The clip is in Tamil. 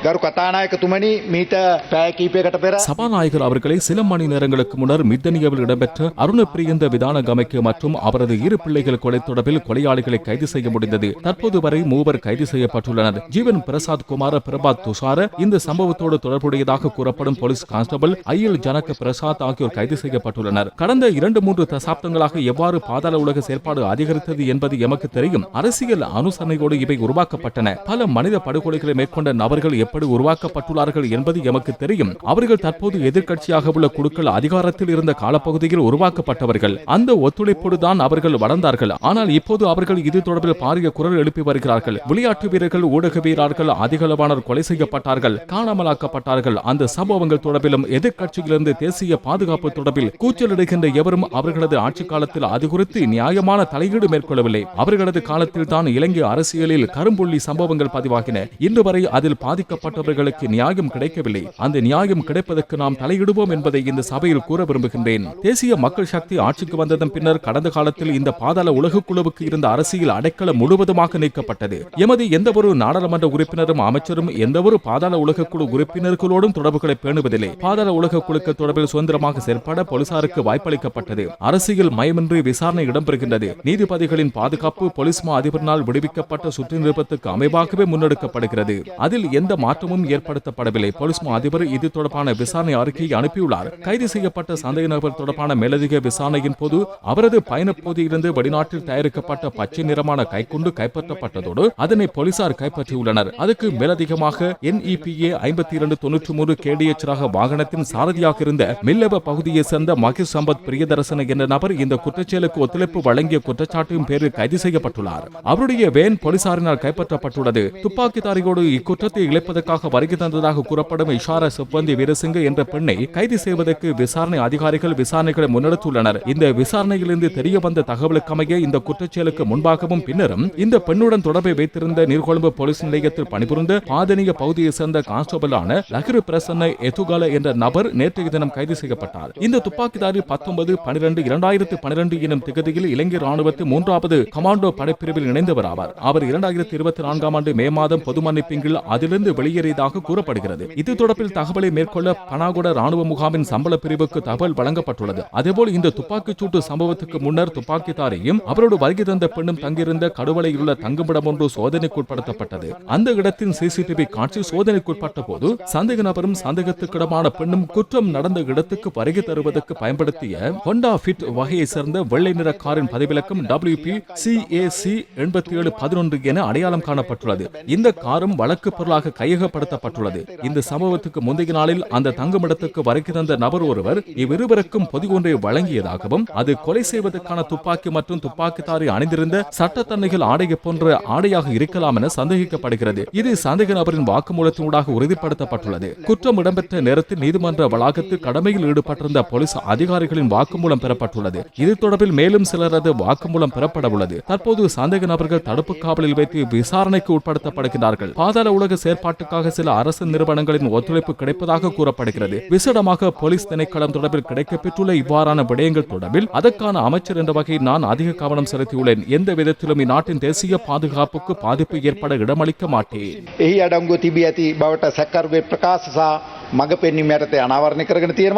ගරු කතානායකතුමනි මීට පැය කිහිපයකට පෙර சபாநாயகர் அவர்களை சில மணி நேரங்களுக்கு முன்னர் மித்தனியாவில் இடம்பெற்ற அருணப்பிரியந்த விதான கமைக்கு மற்றும் அவரது இரு பிள்ளைகள் கொலை தொடர்பில் கொலையாளிகளை கைது செய்ய முடிந்தது. தற்போது வரை 3 கைது செய்யப்பட்டுள்ளனர். ஜீவன் பிரசாத் குமார பிரபாத் துஷார இந்த சம்பவத்தோடு தொடர்புடையதாக கூறப்படும் போலீஸ் கான்ஸ்டபிள் ஐயல் ஜனக பிரசாத் ஆகியோர் கைது செய்யப்பட்டுள்ளனர். கடந்த 2-3 தசாப்தங்களாக எவ்வாறு பாதாள உலக செயற்பாடு அதிகரித்தது என்பது எமக்கு தெரியும். அரசியல் அனுசரணையோடு இவை உருவாக்கப்பட்டன. பல மனித படுகொலைகளை மேற்கொண்ட நபர்கள் எப்படி உருவாக்கப்பட்டுள்ளார்கள் என்பது எமக்கு தெரியும். அவர்கள் தற்போது எதிர்க்கட்சியாக உள்ள குழுக்கள் அதிகாரத்தில் இருந்த காலப்பகுதியில் உருவாக்கப்பட்டவர்கள். அந்த ஒத்துழைப்போடு தான் அவர்கள் வளர்ந்தார்கள். ஆனால் இப்போது அவர்கள் இது தொடர்பில் பாரிய குரல் எழுப்பி வருகிறார்கள். விளையாட்டு வீரர்கள், ஊடகவியலாளர்கள் அதிகளவானோர் கொலை செய்யப்பட்டார்கள், காணாமலாக்கப்பட்டார்கள். அந்த சம்பவங்கள் தொடர்பிலும் எதிர்க்கட்சியிலிருந்து தேசிய பாதுகாப்பு தொடர்பில் கூச்சலிடுகின்ற எவரும் அவர்களது ஆட்சி காலத்தில் அது குறித்து நியாயமான தலையீடு மேற்கொள்ளவில்லை. அவர்களது காலத்தில் தான் இலங்கை அரசியலில் கரும்புள்ளி சம்பவங்கள் பதிவாகின. இன்று வரை அதில் பாதிக்கப்பட்டவர்களுக்கு நியாயம் கிடைக்கவில்லை. அந்த நியாயம் கிடைப்பதற்கு நாம் தலையிடுவோம் என்பதை இந்த சபையில் கூற விரும்புகின்றேன். தேசிய மக்கள் சக்தி ஆட்சிக்கு வந்ததன் பின்னர் கடந்த காலத்தில் இந்த பாதாள உலக குழுவுக்கு இருந்த அரசியல் அடைக்கலம் முழுவதுமாக நீக்கப்பட்டது. எமது எந்தவொரு நாடாளுமன்ற உறுப்பினரும் அமைச்சரும் எந்தவொரு பாதாள உலக குழு உறுப்பினர்களோடும் தொடர்புகளை பேணுவதில்லை. பாதாள உலக குழுக்கள் தொடர்பில் சுதந்திரமாக செயற்பட போலீசாருக்கு வாய்ப்பளிக்கப்பட்டது. அரசியல் மயமின்றி விசாரணை இடம்பெறுகின்றது. நீதிபதிகளின் பாதுகாப்பு போலீஸ் மா அதிபரினால் விடுவிக்கப்பட்ட சுற்று நிருபத்துக்கு அமைவாகவே முன்னெடுக்கப்படுகிறது. அதில் எந்த மாற்றமும் ஏற்படுத்தப்படவில்லை. போலீஸ் மா அதிபர் இது தொடர்பான விசாரணை அறிக்கையை அனுப்பியுள்ளார். கைது செய்யப்பட்ட சந்தேக நபர் தொடர்பான மேலதிக விசாரணையின் போது அவரது பயணப்பகுதியிலிருந்து வெளிநாட்டில் தயாரிக்கப்பட்ட பச்சை நிறமான கைக்குண்டு கைப்பற்றப்பட்டதோடு அதனை போலீசார் கைப்பற்றியுள்ளனர். அதுக்கு மேலதிகமாக NEPA 5293 KDH ரக வாகனத்தின் சாரதியாக இருந்த மில்லவ பகுதியை சேர்ந்த மகேஷ் சம்பத் பிரியதர்சன என்ற நபர் இந்த குற்றச்செயலுக்கு ஒத்துழைப்பு வழங்கிய குற்றச்சாட்டின் பேரில் கைது செய்யப்பட்டுள்ளார். அவருடைய வேன் போலீசாரினால் கைப்பற்றப்பட்டுள்ளது. துப்பாக்கிதாரியோடு இக்குற்றத்தை இழைப்பதற்காக வருகை தந்ததாக கூறப்படும் இஷாரா செப்பந்தி வீரசிங்க என்ற பெண்ணை கைது செய்வதற்கு விசாரணை அதிகாரிகள் விசாரணைகளை முன்னெடுத்துள்ளனர். இந்த விசாரணையிலிருந்து தெரிய வந்த தகவலுக்கமைய இந்த குற்றச்செயலுக்கு முன்பாகவும் பின்னரும் இந்த பெண்ணுடன் தொடர்பை வைத்திருந்த நீர்கொழும்பு போலீஸ் நிலையத்தில் பணிபுரிந்த பாதனிய பகுதியை சேர்ந்த கான்ஸ்டபிளான லஹிரு பிரசன்ன எதுகால என்ற நபர் நேற்றைய தினம் கைது செய்யப்பட்டார். இந்த துப்பாக்கிதாரி 19/12/2012 எனும் திகதியில் இலங்கை ராணுவத்தின் 3வது கமாண்டோ படைப்பிரிவில் இணைந்தவர் ஆவார். அவர் 2024 ஆண்டு மே மாதம் பொது மன்னிப்பில் அதிலிருந்து வெளியேறியதாக கூறப்படுகிறது. இது தொடர்பில் தகவலை மேற்கொள்ள பனாகுட ராணுவ முகாமின் சம்பள பிரிவுக்கு தகவல் வழங்கப்பட்டுள்ளது. அதேபோல் இந்த துப்பாக்கிச்சூட்டு சம்பவத்துக்கு முன்னர் துப்பாக்கிதாரியும் அவரோடு வருகை தந்த பெண்ணும் தங்கியிருந்த கடுவலையில் உள்ள தங்குமிடம் ஒன்று சோதனைக்குட்படுத்தப்பட்டது. அந்த இடத்தின் CCTV காட்சி சோதனைக்குட்பட்ட போது சந்தேக நபரும் சந்தேகத்துக்கிடமான பெண்ணும் குற்றம் நடந்த இடத்துக்கு வருகை தருவதற்கு பயன்படுத்திய ஹோண்டா ஃபிட் வகையை சேர்ந்த வெள்ளை நிற காரின் பதிவிலக்கம் WP-CAC 8711 என அடையாளம் காணப்பட்டுள்ளது. இந்த காரும் வழக்கு பொருளாக கையகப்படுத்தப்பட்டுள்ளது. இந்த சம்பவத்துக்கு முந்தைய நாளில் அந்த தங்குமிடத்துக்கு வருகை தந்த நபர் ஒருவர் இவ்விருவருக்கும் பொதி ஒன்றை வழங்கியதாகவும் அது கொலை செய்வதற்கான துப்பாக்கி மற்றும் துப்பாக்கிதாரி அணிந்திருந்த சட்டத்தன்னைகள் ஆடையை போன்ற ஆடையாக இருக்கலாம் என சந்தேகிக்கப்படுகிறது. இது சந்தேக நபரின் வாக்குமூலத்தினூடாக உறுதிப்படுத்தப்பட்டுள்ளது. குற்றம் இடம்பெற்ற நேரத்தில் நீதிமன்ற வளாகத்தில் கடமையில் ஈடுபட்டிருந்த போலீஸ் அதிகாரிகளின் வாக்குமூலம் பெறப்பட்டுள்ளது. இது தொடர்பில் மேலும் சிலரது வாக்குமூலம் பெறப்பட உள்ளது. தற்போது சந்தேக நபர்கள் தடுப்பு காவலில் வைத்து விசாரணைக்கு உட்படுத்தப்படுகிறார்கள். பாதாள உலக செயற்பாட்டுக்காக சில அரசு நிறுவனங்களின் ஒத்துழைப்பு கிடைப்பதாக கூறப்படுகிறது. விசேடமாக போலீஸ் திணைக்களம் தொடர்பில் கிடைக்கப்பெற்றுள்ள இவ்வாறான விடயங்கள் தொடர்பில் அதற்கான அமைச்சர் என்ற வகையில் நான் அதிக கவனம் செலுத்தியுள்ளேன். எந்த விதத்திலும் இந்நாட்டின் தேசிய பாதுகாப்புக்கு பாதிப்பு ஏற்பட இடமளிக்க மாட்டேன். එහි අඩංගුව තිබී ඇති බවට සැකකරුගේ ප්‍රකාශ සහ මඟ පෙන්වීම යටතේ අනාවරණය කරගෙන තියෙනවා.